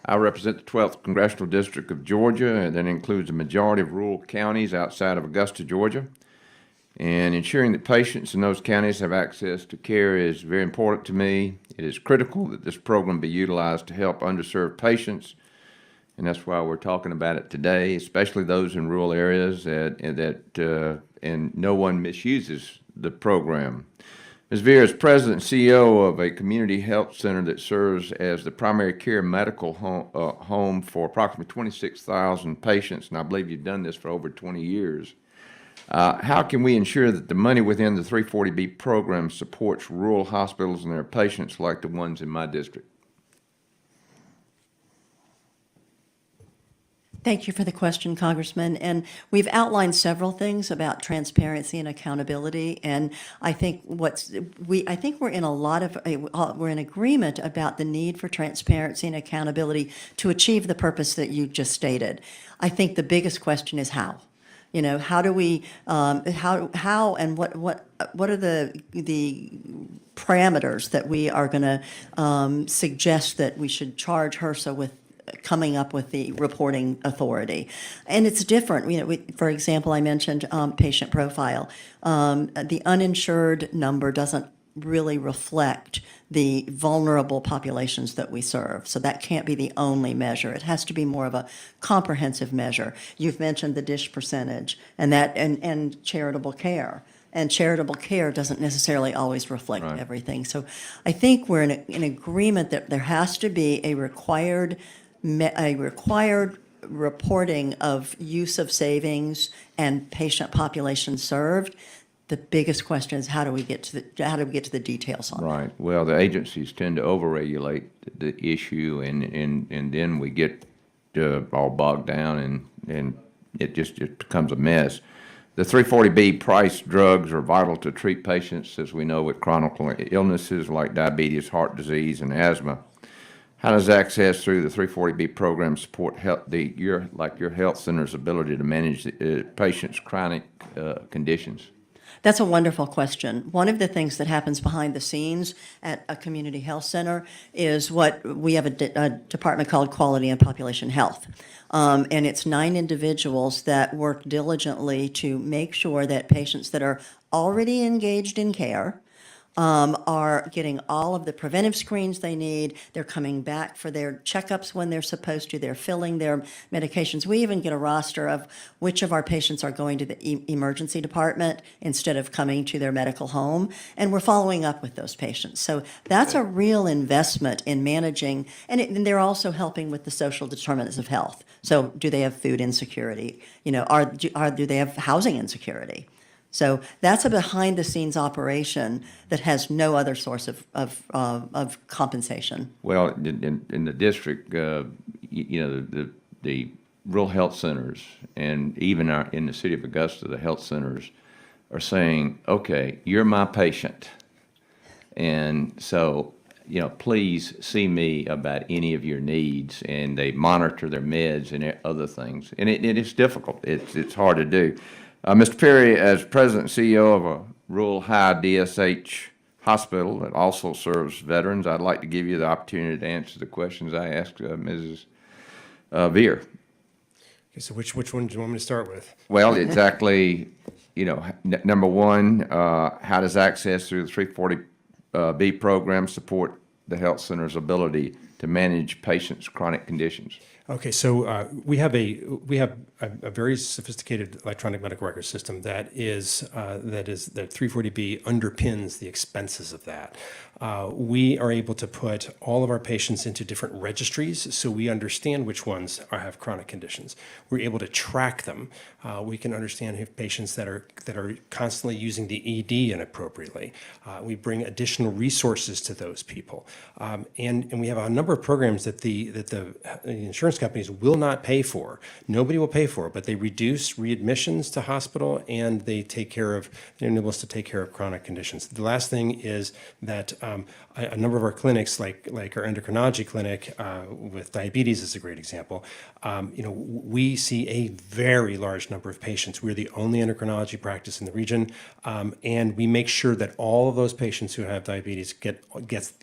I represent the 12th Congressional District of Georgia, and that includes a majority of rural counties outside of Augusta, Georgia. And ensuring that patients in those counties have access to care is very important to me. It is critical that this program be utilized to help underserved patients, and that's why we're talking about it today, especially those in rural areas, and no one misuses the program. Ms. Veer is President and CEO of a community health center that serves as the primary care medical home for approximately 26,000 patients, and I believe you've done this for over 20 years. How can we ensure that the money within the 340B program supports rural hospitals and their patients like the ones in my district? Thank you for the question, Congressman. And we've outlined several things about transparency and accountability. And I think I think we're in agreement about the need for transparency and accountability to achieve the purpose that you just stated. I think the biggest question is how. You know, how do we, how and what are the parameters that we are going to suggest that we should charge HRSA with coming up with the reporting authority? And it's different. You know, for example, I mentioned patient profile. The uninsured number doesn't really reflect the vulnerable populations that we serve. So that can't be the only measure. It has to be more of a comprehensive measure. You've mentioned the DISH percentage and charitable care. And charitable care doesn't necessarily always reflect everything. So I think we're in agreement that there has to be a required reporting of use of savings and patient population served. The biggest question is how do we get to the details on that? Right. Well, the agencies tend to overregulate the issue, and then we get all bogged down, and it just becomes a mess. The 340B priced drugs are vital to treat patients, as we know, with chronic illnesses like diabetes, heart disease, and asthma. How does access through the 340B program support your health center's ability to manage the patient's chronic conditions? That's a wonderful question. One of the things that happens behind the scenes at a community health center is we have a department called Quality and Population Health. And it's 9 individuals that work diligently to make sure that patients that are already engaged in care are getting all of the preventive screens they need. They're coming back for their checkups when they're supposed to. They're filling their medications. We even get a roster of which of our patients are going to the emergency department instead of coming to their medical home. And we're following up with those patients. So that's a real investment in managing. And they're also helping with the social determinants of health. So do they have food insecurity? You know, do they have housing insecurity? So that's a behind-the-scenes operation that has no other source of compensation. Well, in the district, you know, the rural health centers, and even in the city of Augusta, the health centers are saying, okay, you're my patient, and so, you know, please see me about any of your needs, and they monitor their meds and other things. And it is difficult. It's hard to do. Mr. Perry, as President and CEO of a rural high DSH hospital that also serves veterans, I'd like to give you the opportunity to answer the questions I asked Mrs. Veer. Okay, so which one do you want me to start with? Well, exactly, you know, number one, how does access through the 340B program support the health center's ability to manage patients' chronic conditions? Okay, so we have a very sophisticated electronic medical record system that 340B underpins the expenses of that. We are able to put all of our patients into different registries, so we understand which ones have chronic conditions. We're able to track them. We can understand if patients that are constantly using the ED inappropriately. We bring additional resources to those people, and we have a number of programs that the insurance companies will not pay for. Nobody will pay for it, but they reduce readmissions to hospital, and they enable us to take care of chronic conditions. The last thing is that a number of our clinics, like our endocrinology clinic with diabetes is a great example. You know, we see a very large number of patients. We're the only endocrinology practice in the region, and we make sure that all of those patients who have diabetes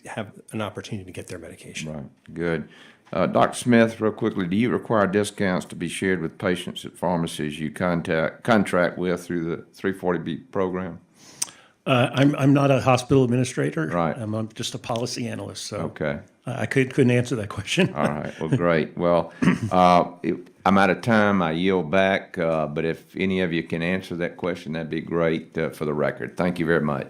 have an opportunity to get their medication. Right. Good. Dr. Smith, real quickly, do you require discounts to be shared with patients at pharmacies you contract with through the 340B program? I'm not a hospital administrator. Right. I'm just a policy analyst, so Okay. I couldn't answer that question. All right. Well, great. Well, I'm out of time. I yield back. But if any of you can answer that question, that'd be great for the record. Thank you very much.